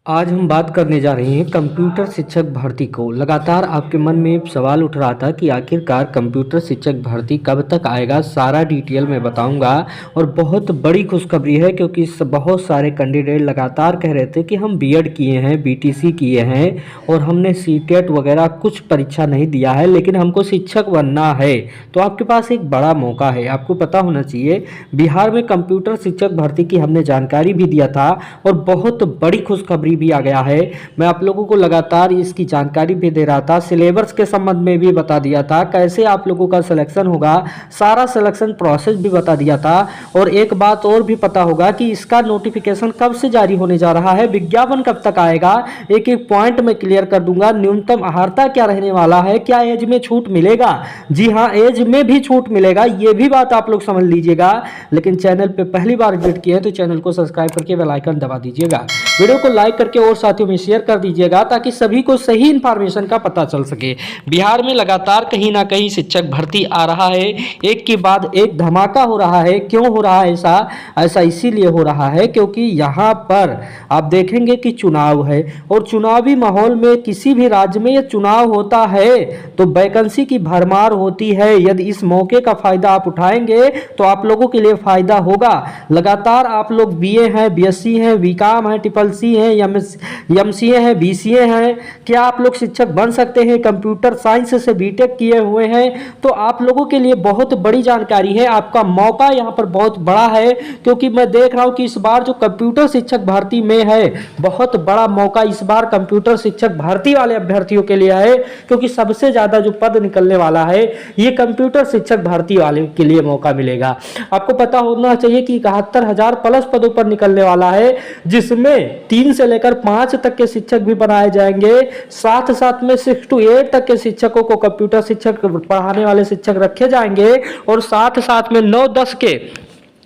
आज हम बात करने जा रहे हैं कंप्यूटर शिक्षक भर्ती को। लगातार आपके मन में सवाल उठ रहा था कि आखिरकार कंप्यूटर शिक्षक भर्ती कब तक आएगा। सारा डिटेल में बताऊंगा और बहुत बड़ी खुशखबरी है क्योंकि बहुत सारे कैंडिडेट लगातार कह रहे थे कि हम बीएड किए हैं, बीटीसी किए हैं और हमने सीटेट वगैरह कुछ परीक्षा नहीं दिया है, लेकिन हमको शिक्षक बनना है। तो आपके पास एक बड़ा मौका है। आपको पता होना चाहिए बिहार में कंप्यूटर शिक्षक भर्ती की हमने जानकारी भी दिया था और बहुत बड़ी खुशखबरी भी आ गया है। मैं आप लोगों को लगातार इसकी जानकारी भी दे रहा था, सिलेबस के संबंध में भी बता दिया था, कैसे आप लोगों का सिलेक्शन होगा, सारा सिलेक्शन प्रोसेस भी बता दिया था। और एक बात और भी पता होगा कि इसका नोटिफिकेशन कब से जारी होने जा रहा है, विज्ञापन कब तक आएगा, एक एक पॉइंट में क्लियर कर दूंगा। न्यूनतम अर्हता क्या रहने वाला है, क्या एज में छूट मिलेगा, जी हाँ एज में भी छूट मिलेगा, ये भी बात आप लोग समझ लीजिएगा। लेकिन चैनल पे पहली बार विजिट किए हैं तो चैनल को सब्सक्राइब करके बेल आइकन दबा दीजिएगा, वीडियो को लाइक करके और साथियों में शेयर कर दीजिएगा ताकि सभी को सही इंफॉर्मेशन का पता चल सके। बिहार में लगातार कहीं ना कहीं शिक्षक भर्ती आ रहा है, एक के बाद एक धमाका हो रहा है। क्यों हो रहा है ऐसा इसीलिए हो रहा है क्योंकि यहाँ पर आप देखेंगे कि चुनाव है और चुनावी माहौल में किसी भी राज्य में यह चुनाव होता है तो वैकेंसी की भरमार होती है। यदि इस मौके का फायदा आप उठाएंगे तो आप लोगों के लिए फायदा होगा। लगातार आप लोग बीए हैं, बीएससी हैं, बीकॉम है, ट्रिपल सी है, एमसीए है, बीसीए है, क्या आप लोग शिक्षक बन सकते हैं। कंप्यूटर साइंस से बीटेक किए हुए हैं तो आप लोगों के लिए बहुत बड़ी जानकारी है। आपका मौका यहाँ पर बहुत बड़ा है क्योंकि मैं देख रहा हूँ कि इस बार जो कंप्यूटर शिक्षक भर्ती में है बहुत बड़ा मौका इस बार कंप्यूटर शिक्षक भर्ती वाले अभ्यर्थियों के लिए है, क्योंकि सबसे ज्यादा जो पद निकलने वाला है ये कंप्यूटर शिक्षक भर्ती वाले के लिए मौका मिलेगा। आपको पता होना चाहिए कि 71,000 प्लस पदों पर निकलने वाला है, जिसमें 3 से लेकर 5 तक के शिक्षक भी बनाए जाएंगे। साथ साथ में 6 to 8 तक के शिक्षकों को कंप्यूटर शिक्षक पढ़ाने वाले शिक्षक रखे जाएंगे और साथ साथ में 9-10 के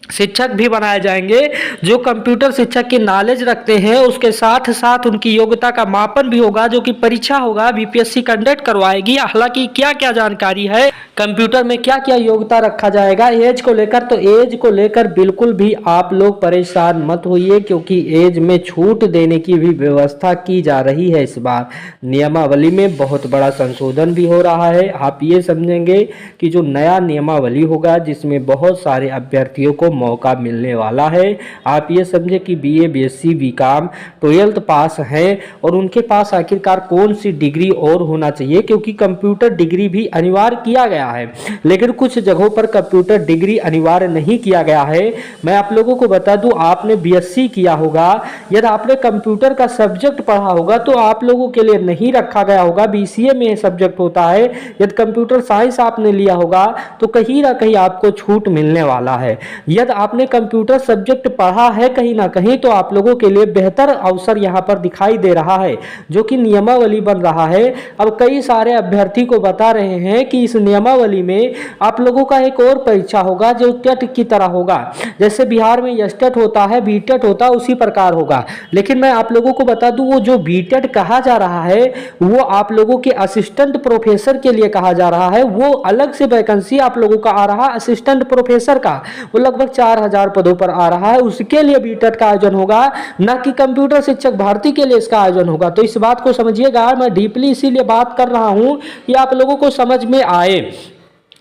शिक्षक भी बनाए जाएंगे जो कंप्यूटर शिक्षक की नॉलेज रखते हैं। उसके साथ साथ उनकी योग्यता का मापन भी होगा, जो कि परीक्षा होगा, बीपीएससी कंडक्ट करवाएगी। हालांकि क्या क्या जानकारी है कंप्यूटर में, क्या क्या योग्यता रखा जाएगा एज को लेकर, तो एज को लेकर बिल्कुल भी आप लोग परेशान मत होइए क्योंकि एज में छूट देने की भी व्यवस्था की जा रही है। इस बार नियमावली में बहुत बड़ा संशोधन भी हो रहा है। आप ये समझेंगे कि जो नया नियमावली होगा जिसमें बहुत सारे अभ्यर्थियों को मौका मिलने वाला है। आप ये समझे कि बीए, बीएससी, बीकॉम 12th पास है और उनके पास आखिरकार कौन सी डिग्री और होना चाहिए, क्योंकि कंप्यूटर डिग्री भी अनिवार्य किया गया है, लेकिन कुछ जगहों पर कंप्यूटर डिग्री अनिवार्य नहीं किया गया है। मैं आप लोगों को बता दूं, आपने बीएससी किया होगा, यदि आपने कंप्यूटर का सब्जेक्ट पढ़ा होगा तो आप लोगों के लिए नहीं रखा गया होगा। बीसीए में यह सब्जेक्ट होता है। यदि कंप्यूटर साइंस आपने लिया होगा तो कहीं ना कहीं आपको छूट मिलने वाला है। यदि आपने कंप्यूटर सब्जेक्ट पढ़ा है कहीं ना कहीं तो आप लोगों के लिए बेहतर अवसर यहां पर दिखाई दे रहा है, जो कि नियमावली बन रहा है। अब कई सारे अभ्यर्थी को बता रहे हैं कि इस नियमावली में आप लोगों का एक और परीक्षा होगा जो टेट की तरह होगा। जैसे बिहार में एसटेट होता है, बीटेट होता है, उसी प्रकार होगा। लेकिन मैं आप लोगों को बता दूं, वो जो बीटेट कहा जा रहा है वो आप लोगों के असिस्टेंट प्रोफेसर के लिए कहा जा रहा है। वो अलग से वैकेंसी आप लोगों का आ रहा है असिस्टेंट प्रोफेसर का, वो लगभग 4,000 पदों पर आ रहा है। उसके लिए बीटेट का आयोजन होगा, न कि कंप्यूटर शिक्षक भर्ती के लिए इसका आयोजन होगा। तो इस बात को समझिएगा, मैं डीपली इसीलिए बात कर रहा हूं कि आप लोगों को समझ में आए।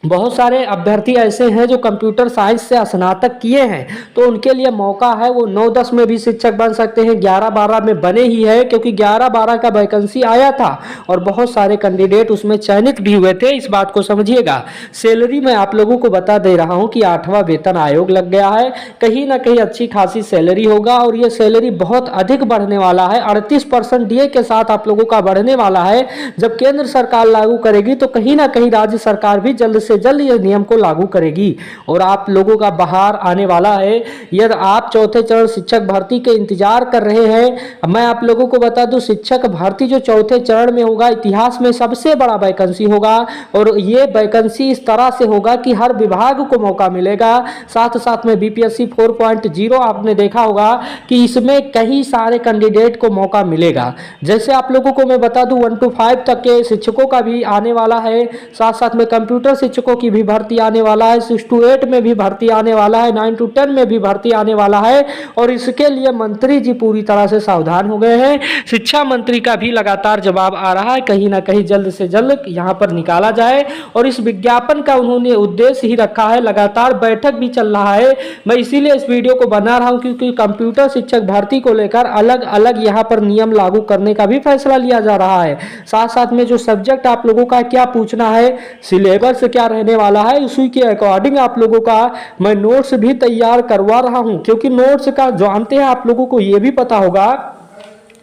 बहुत सारे अभ्यर्थी ऐसे हैं जो कंप्यूटर साइंस से स्नातक किए हैं तो उनके लिए मौका है, वो 9-10 में भी शिक्षक बन सकते हैं। 11-12 में बने ही है क्योंकि 11-12 का वैकेंसी आया था और बहुत सारे कैंडिडेट उसमें चयनित भी हुए थे। इस बात को समझिएगा। सैलरी मैं आप लोगों को बता दे रहा हूं कि 8वां वेतन आयोग लग गया है, कहीं ना कहीं अच्छी खासी सैलरी होगा और ये सैलरी बहुत अधिक बढ़ने वाला है। 38% डीए के साथ आप लोगों का बढ़ने वाला है। जब केंद्र सरकार लागू करेगी तो कहीं ना कहीं राज्य सरकार भी जल्द से जल्द यह नियम को लागू करेगी और आप लोगों का बहार आने वाला है। यदि आप चौथे चरण शिक्षक भर्ती के इंतजार कर रहे हैं, मैं आप लोगों को बता दूं शिक्षक भर्ती जो चौथे चरण में होगा इतिहास में सबसे बड़ा वैकेंसी होगा और ये वैकेंसी इस तरह से होगा कि हर विभाग को मौका मिलेगा। साथ साथ में बीपीएससी 4.0 आपने देखा होगा कि इसमें कई सारे कैंडिडेट को मौका मिलेगा। जैसे आप लोगों को मैं बता दूं 1 to 5 तक के शिक्षकों का भी आने वाला है, साथ साथ में कंप्यूटर शिक्षकों शिक्षकों की भी भर्ती आने वाला है, 6 to 8 में भी भर्ती आने वाला है, 9 to 10 में भी भर्ती आने वाला है। और इसके लिए मंत्री जी पूरी तरह से सावधान हो गए हैं। शिक्षा मंत्री का भी लगातार जवाब आ रहा है, कहीं ना कहीं जल्द से जल्द यहाँ पर निकाला जाए। और इस विज्ञापन का उन्होंने उद्देश्य ही रखा है, लगातार बैठक भी चल रहा है। मैं इसीलिए इस वीडियो को बना रहा हूँ क्योंकि कंप्यूटर शिक्षक भर्ती को लेकर अलग अलग यहाँ पर नियम लागू करने का भी फैसला लिया जा रहा है। साथ साथ में जो सब्जेक्ट आप लोगों का क्या पूछना है, सिलेबस क्या रहने वाला है, उसी के अकॉर्डिंग आप लोगों का मैं नोट्स भी तैयार करवा रहा हूं। क्योंकि नोट्स का जानते हैं, आप लोगों को यह भी पता होगा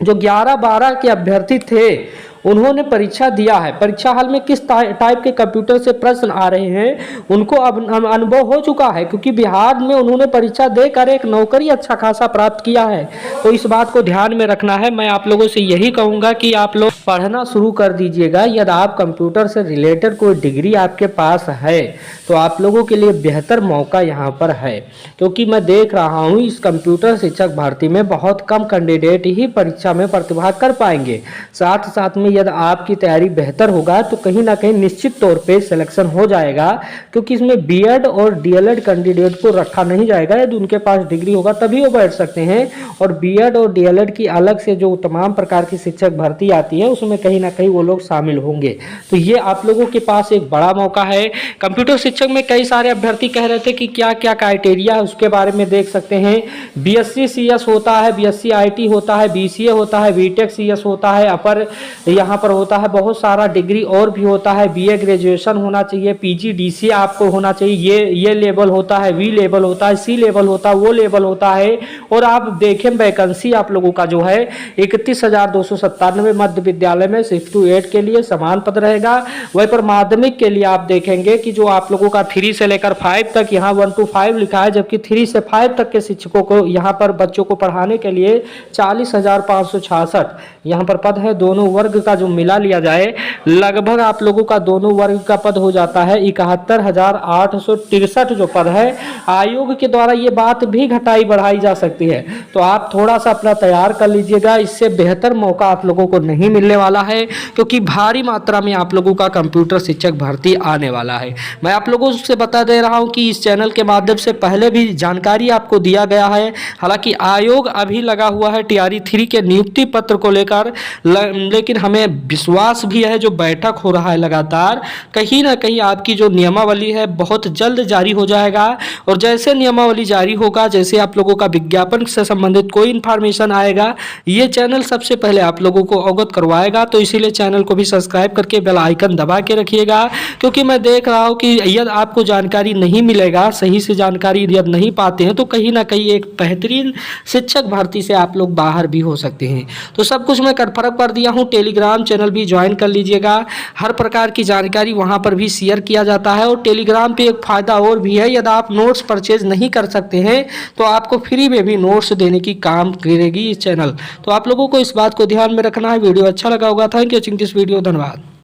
जो 11-12 के अभ्यर्थी थे उन्होंने परीक्षा दिया है, परीक्षा हाल में किस टाइप के कंप्यूटर से प्रश्न आ रहे हैं उनको अब अनुभव हो चुका है। क्योंकि बिहार में उन्होंने परीक्षा देकर एक नौकरी अच्छा खासा प्राप्त किया है। तो इस बात को ध्यान में रखना है। मैं आप लोगों से यही कहूँगा कि आप लोग पढ़ना शुरू कर दीजिएगा। यदि आप कंप्यूटर से रिलेटेड कोई डिग्री आपके पास है तो आप लोगों के लिए बेहतर मौका यहाँ पर है। क्योंकि मैं देख रहा हूँ इस कंप्यूटर शिक्षक भर्ती में बहुत कम कैंडिडेट ही परीक्षा में प्रतिभाग कर पाएंगे। साथ साथ में यदि आपकी तैयारी बेहतर होगा तो कहीं ना कहीं निश्चित तौर पे सिलेक्शन हो जाएगा। क्योंकि इसमें बीएड और डीएलएड कैंडिडेट को रखा नहीं जाएगा। यदि उनके पास डिग्री होगा तभी वो बैठ सकते हैं। और बीएड और डीएलएड की अलग से जो तमाम प्रकार की शिक्षक भर्ती आती है उसमें कहीं ना कहीं वो लोग शामिल होंगे। तो ये आप लोगों के पास एक बड़ा मौका है। कंप्यूटर शिक्षक में कई सारे अभ्यर्थी कह रहे थे कि क्या क्या क्राइटेरिया है, उसके बारे में देख सकते हैं। बीएससी सीएस होता है, बीएससी आईटी होता है, बीसीए होता है, बीटेक सीएस होता है, अपर यहाँ पर होता है बहुत सारा डिग्री और भी होता है। बीए ग्रेजुएशन होना चाहिए, पीजी डीसीए आपको होना चाहिए। ये लेवल होता है, वी लेवल होता है, सी लेवल होता है, वो लेवल होता है। और आप देखें वैकेंसी आप लोगों का जो है 31,297 मध्य विद्यालय में 6 to 8 के लिए समान पद रहेगा। वहीं पर माध्यमिक के लिए आप देखेंगे कि जो आप लोगों का 3 से लेकर 5 तक यहाँ 1 to 5 लिखा है, जबकि 3 से 5 तक के शिक्षकों को यहाँ पर बच्चों को पढ़ाने के लिए 40,566 यहाँ पर पद है। दोनों वर्ग का जो मिला लिया जाए लगभग आप लोगों का दोनों वर्ग का पद हो जाता है 71,863 जो पद है। आयोग के द्वारा ये बात भी घटाई बढ़ाई जा सकती है। तो आप थोड़ा सा अपना तैयार कर लीजिएगा, इससे बेहतर मौका आप लोगों को नहीं मिलने वाला है। क्योंकि भारी मात्रा में आप लोगों का कंप्यूटर शिक्षक भर्ती आने वाला है। मैं आप लोगों से बता दे रहा हूं कि इस चैनल के माध्यम से पहले भी जानकारी आपको दिया गया है। हालांकि आयोग अभी लगा हुआ है टीआरई 3 के नियुक्ति पत्र को लेकर, लेकिन हमें विश्वास भी है जो बैठक हो रहा है लगातार, कहीं ना कहीं आपकी जो नियमावली है बहुत जल्द जारी हो जाएगा। और जैसे नियमावली जारी होगा, जैसे आप लोगों का विज्ञापन से संबंधित कोई इन्फॉर्मेशन आएगा, ये चैनल सबसे पहले आप लोगों को अवगत करवाएगा। तो इसीलिए चैनल को भी सब्सक्राइब करके बेल आइकन दबा के रखिएगा। क्योंकि मैं देख रहा हूँ कि यदि आपको जानकारी नहीं मिलेगा, सही से जानकारी यदि नहीं पाते हैं, तो कहीं ना कहीं एक बेहतरीन शिक्षक भर्ती से आप लोग बाहर भी हो सकते हैं। तो सब कुछ मैं कन्फर्म कर दिया हूँ। टेलीग्राम चैनल भी ज्वाइन कर लीजिएगा, हर प्रकार की जानकारी वहां पर भी शेयर किया जाता है। और टेलीग्राम पे एक फायदा और भी है, यदि आप नोट्स परचेज नहीं कर सकते हैं तो आपको फ्री में भी नोट्स देने की काम करेगी इस चैनल। तो आप लोगों को इस बात को ध्यान में रखना है। वीडियो अच्छा लगा होगा। Thank you watching this video, धन्यवाद।